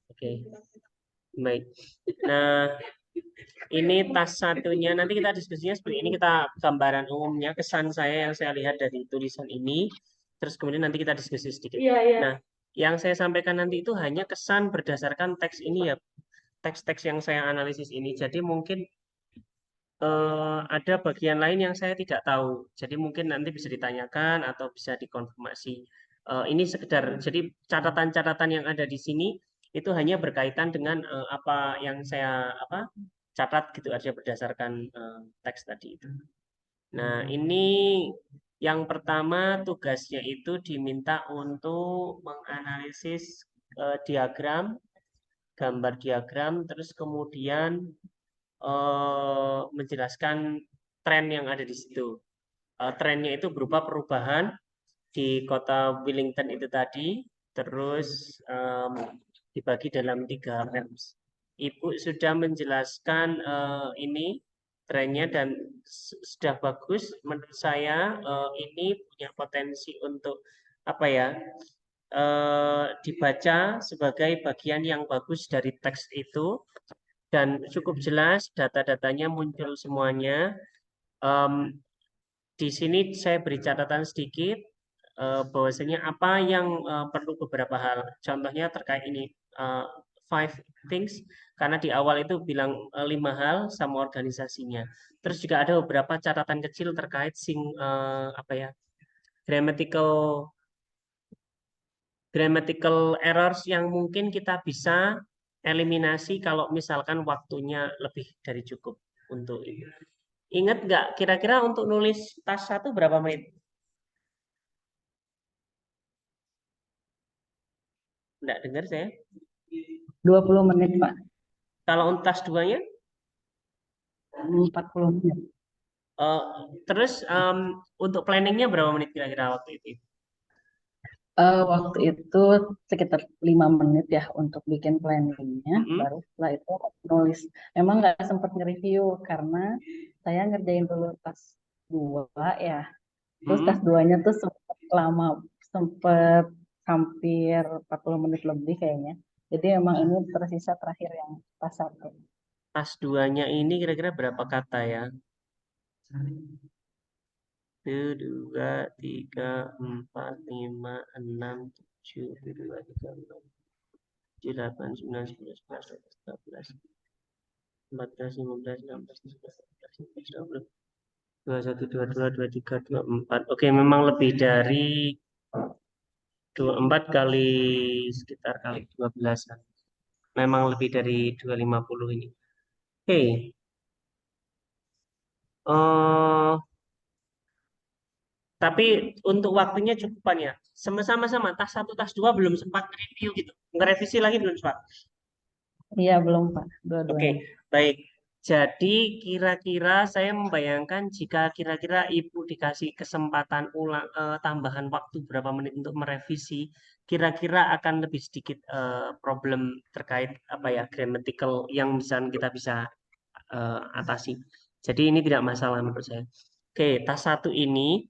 Oke, baik. Nah, ini tas satunya. Nanti kita diskusinya seperti ini. Kita gambaran umumnya, kesan saya yang saya lihat dari tulisan ini. Terus kemudian nanti kita diskusi sedikit. Iya, iya. Nah, yang saya sampaikan nanti itu hanya kesan berdasarkan teks ini ya. Teks-teks yang saya analisis ini. Jadi mungkin ada bagian lain yang saya tidak tahu. Jadi mungkin nanti bisa ditanyakan atau bisa dikonfirmasi. Ini sekedar, jadi catatan-catatan yang ada di sini itu hanya berkaitan dengan apa yang saya catat gitu aja berdasarkan teks tadi itu. Nah, ini yang pertama tugasnya itu diminta untuk menganalisis diagram, gambar diagram, terus kemudian menjelaskan tren yang ada di situ. Trennya itu berupa perubahan di kota Wellington itu tadi, terus dibagi dalam 3 maps. Ibu sudah menjelaskan ini trennya dan sudah bagus. Menurut saya ini punya potensi untuk apa ya? Dibaca sebagai bagian yang bagus dari teks itu dan cukup jelas data-datanya muncul semuanya. Em, di sini saya beri catatan sedikit bahwasanya apa yang perlu beberapa hal. Contohnya terkait ini eh, 5 things karena di awal itu bilang 5 hal sama organisasinya. Terus juga ada beberapa catatan kecil terkait apa ya grammatical grammatical errors yang mungkin kita bisa eliminasi kalau misalkan waktunya lebih dari cukup untuk itu. Ingat nggak kira-kira untuk nulis tas satu berapa menit? Nggak dengar saya. 20 menit, Pak. Kalau untuk tas duanya, 40 menit. eh, terus untuk planningnya berapa menit kira-kira waktu itu? Waktu itu sekitar 5 menit ya untuk bikin planningnya. Mm-mm. Baru setelah itu nulis. Memang nggak sempat nge-review karena saya ngerjain dulu tas 2 ya. Terus tas Mm-mm. duanya tuh sempet lama, sempet hampir 40 menit lebih kayaknya. Jadi emang ini tersisa terakhir yang tas 1. Tas duanya ini kira-kira berapa kata ya? 1, 2, 3, 4, 5, 6, 7, 8, 9, 11, 12, 13, 14, 15, 16, 17, 18, 19, 20, 21, 22, 23, 24. Oke, memang lebih dari 24 kali sekitar kali 12-an. Memang lebih dari 250 ini. Oke. eh Tapi untuk waktunya cukupan ya. Sama-sama tas satu, tas dua belum sempat review gitu. Ngerevisi lagi belum sempat. Iya belum Pak, Oke, dua-duanya. baik. Jadi kira-kira saya membayangkan jika kira-kira Ibu dikasih kesempatan tambahan waktu berapa menit untuk merevisi, kira-kira akan lebih sedikit problem terkait apa ya grammatical yang kita bisa atasi. Jadi ini tidak masalah menurut saya. Oke, tas satu ini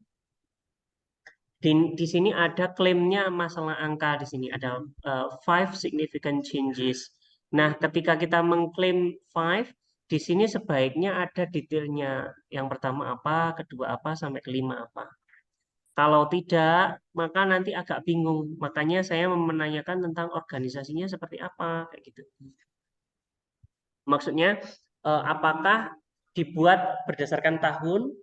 di sini ada klaimnya masalah angka di sini ada 5 significant changes. Nah, ketika kita mengklaim 5, di sini sebaiknya ada detailnya. Yang pertama apa, kedua apa, sampai kelima apa. Kalau tidak, maka nanti agak bingung. Makanya saya menanyakan tentang organisasinya seperti apa, kayak gitu. Maksudnya, apakah dibuat berdasarkan tahun.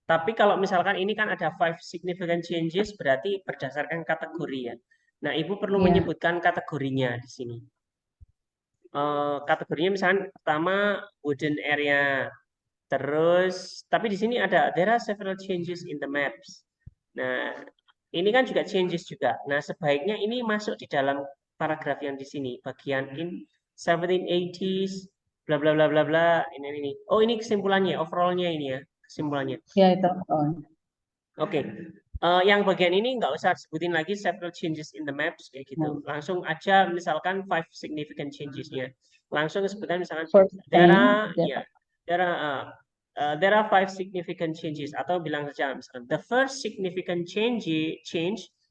Tapi kalau misalkan ini kan ada 5 significant changes, berarti berdasarkan kategori ya. Nah, Ibu perlu Iya, menyebutkan kategorinya di sini. Kategorinya misalkan pertama wooden area, terus tapi di sini ada there are several changes in the maps. Nah, ini kan juga changes juga. Nah, sebaiknya ini masuk di dalam paragraf yang di sini, bagian in 1780s, bla bla bla bla bla, ini. Oh, ini kesimpulannya, overallnya ini ya, kesimpulannya. ya itu. Oh, Oke, yang bagian ini nggak usah sebutin lagi several changes in the maps kayak gitu. nah, Langsung aja misalkan 5 significant changes-nya. Langsung sebutkan misalkan first there thing, are ya there are 5 significant changes atau bilang saja misalkan the first significant change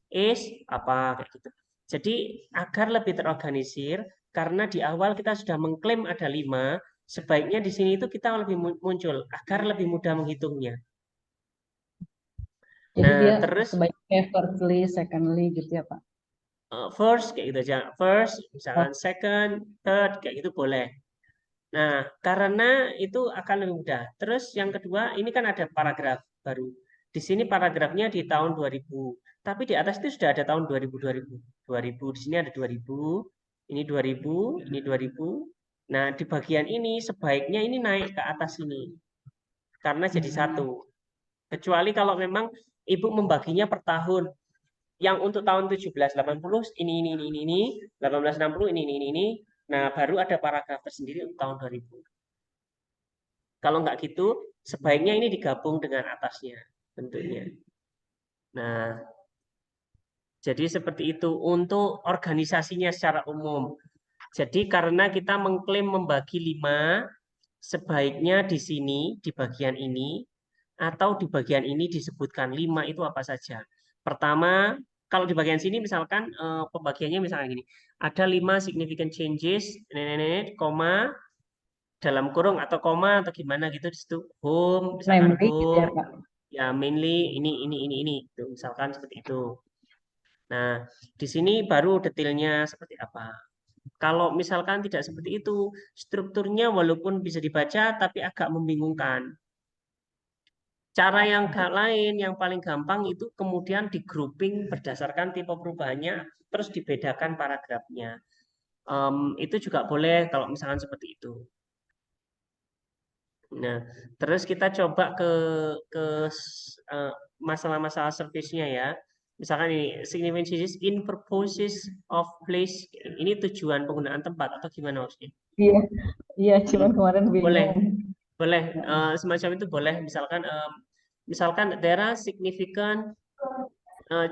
is apa kayak gitu. Jadi agar lebih terorganisir, karena di awal kita sudah mengklaim ada 5, sebaiknya di sini itu kita lebih muncul agar lebih mudah menghitungnya. Jadi Nah, dia terus sebaiknya firstly, secondly gitu ya Pak. First kayak gitu aja. First, Oh, misalkan second, third kayak gitu boleh. Nah, karena itu akan lebih mudah. Terus yang kedua, ini kan ada paragraf baru. Di sini paragrafnya di tahun 2000. Tapi di atas itu sudah ada tahun 2000, 2000. 2000, di sini ada 2000, ini 2000, ini 2000. Nah, di bagian ini sebaiknya ini naik ke atas ini. Karena jadi satu. Kecuali kalau memang Ibu membaginya per tahun. Yang untuk tahun 1780 ini, 1860 ini. Nah, baru ada paragraf tersendiri untuk tahun 2000. Kalau nggak gitu, sebaiknya ini digabung dengan atasnya bentuknya. Nah, jadi seperti itu untuk organisasinya secara umum. Jadi karena kita mengklaim membagi 5, sebaiknya di sini, di bagian ini, atau di bagian ini disebutkan 5 itu apa saja. Pertama, kalau di bagian sini misalkan pembagiannya misalnya gini, ada 5 significant changes, koma, dalam kurung atau koma atau gimana gitu di situ home misalkan namely gitu ya home Pak. ya mainly ini gitu, misalkan seperti itu. Nah, di sini baru detailnya seperti apa. Kalau misalkan tidak seperti itu, strukturnya walaupun bisa dibaca tapi agak membingungkan. Cara yang lain yang paling gampang itu kemudian di grouping berdasarkan tipe perubahannya terus dibedakan paragrafnya. Itu juga boleh kalau misalkan seperti itu. Nah, terus kita coba ke eh, masalah-masalah service-nya ya. Misalkan ini significant changes in purposes of place. Ini tujuan penggunaan tempat atau gimana maksudnya? Iya, iya cuman kemarin Boleh, bingung. boleh. Heeh. Semacam itu boleh. Misalkan there are significant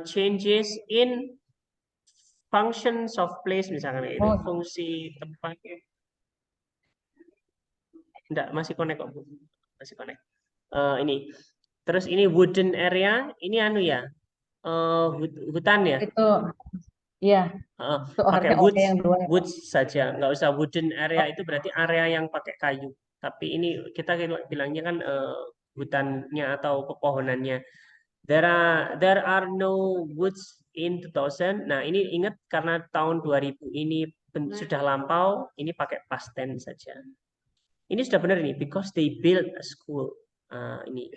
changes in functions of place misalkan itu Oh, fungsi tempat. Enggak, masih connect kok, Bu. Masih connect. Ini. Terus ini wooden area, ini anu ya, hutan ya. itu iya, itu Pakai harusnya oke woods, yang dua ya Pak. woods saja, nggak usah wooden area itu berarti area yang pakai kayu. Tapi ini kita bilangnya kan hutannya atau pepohonannya. There are no woods in 2000. Nah, ini ingat karena tahun 2000 ini sudah lampau, ini pakai past tense saja. Ini sudah benar ini because they built a school. Ini.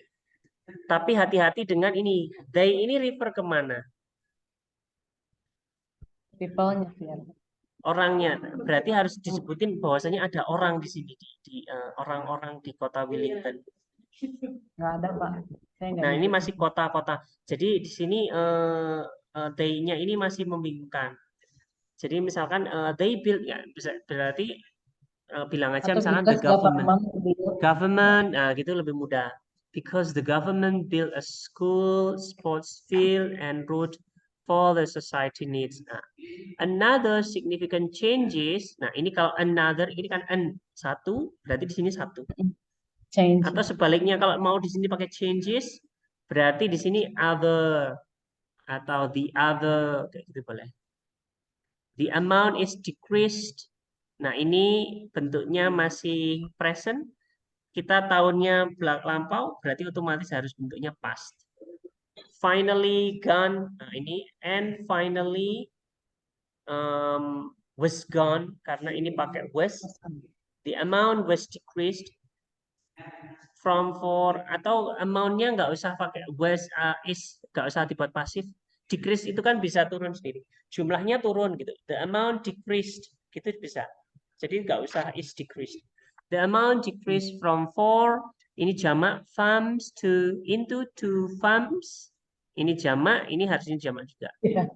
Tapi hati-hati dengan ini. They ini refer kemana? People-nya sih ya. Orangnya. Berarti harus disebutin bahwasanya ada orang di sini orang-orang di kota Wellington. Nggak ada Pak. Saya nggak Nah, ini nyebutin. masih kota-kota. Jadi di sini they-nya ini masih membingungkan. Jadi misalkan they build ya bisa berarti bilang aja Atau misalkan the because government. government bill. Government, nah gitu lebih mudah. Because the government built a school, sports field, and road for the society needs. Nah, another significant changes. Nah, ini kalau another ini kan satu, berarti di sini satu. Change. Atau sebaliknya kalau mau di sini pakai changes, berarti di sini other atau the other kayak gitu boleh. The amount is decreased. Nah, ini bentuknya masih present. Kita tahunnya lampau, berarti otomatis harus bentuknya past. Finally gone. Nah, ini and finally was gone karena ini pakai was. The amount was decreased from for atau amountnya nggak usah pakai was is, nggak usah dibuat pasif. Decrease itu kan bisa turun sendiri. Jumlahnya turun gitu. The amount decreased gitu bisa. Jadi nggak usah is decreased. The amount decreased from 4 ini jamak farms to into 2 farms. Ini jamak, ini harusnya jamak juga. Iya.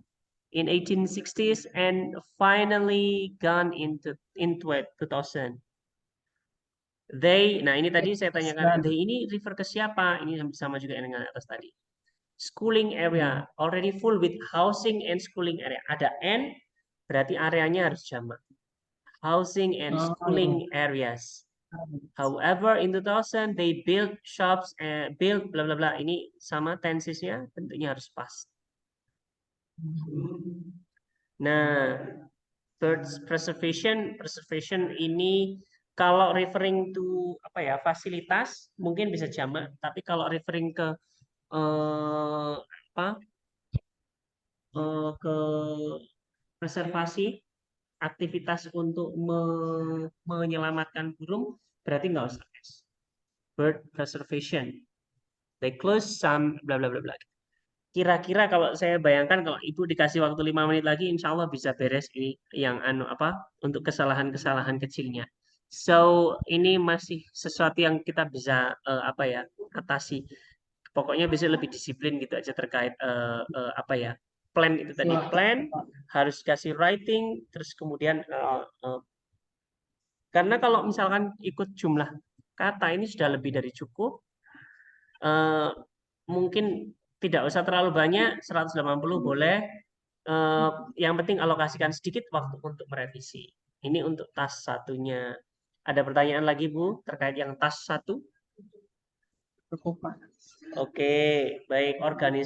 In 1860s and finally gone into 2000. They, nah ini tadi saya tanyakan, Dan they ini refer ke siapa? Ini sama juga dengan atas tadi. Schooling area, already full with housing and schooling area. Ada and, berarti areanya harus jamak. Housing and oh, iya. schooling areas. However, in 2000 they build shops and build bla bla bla. Ini sama tensesnya bentuknya harus pas. Nah, bird preservation ini kalau referring to apa ya fasilitas mungkin bisa jamak, tapi kalau referring ke apa ke preservasi aktivitas untuk menyelamatkan burung berarti nggak usah S. Bird preservation. They close some bla bla bla bla. Kira-kira kalau saya bayangkan kalau ibu dikasih waktu 5 menit lagi, insya Allah bisa beres ini yang anu apa untuk kesalahan-kesalahan kecilnya. So ini masih sesuatu yang kita bisa apa ya atasi. Pokoknya bisa lebih disiplin gitu aja terkait apa ya plan itu tadi plan harus kasih writing terus kemudian karena kalau misalkan ikut jumlah kata ini sudah lebih dari cukup eh, mungkin tidak usah terlalu banyak 180 boleh yang penting alokasikan sedikit waktu untuk merevisi ini untuk tas satunya ada pertanyaan lagi Bu terkait yang tas satu Cukup, Pak. oke baik organisasi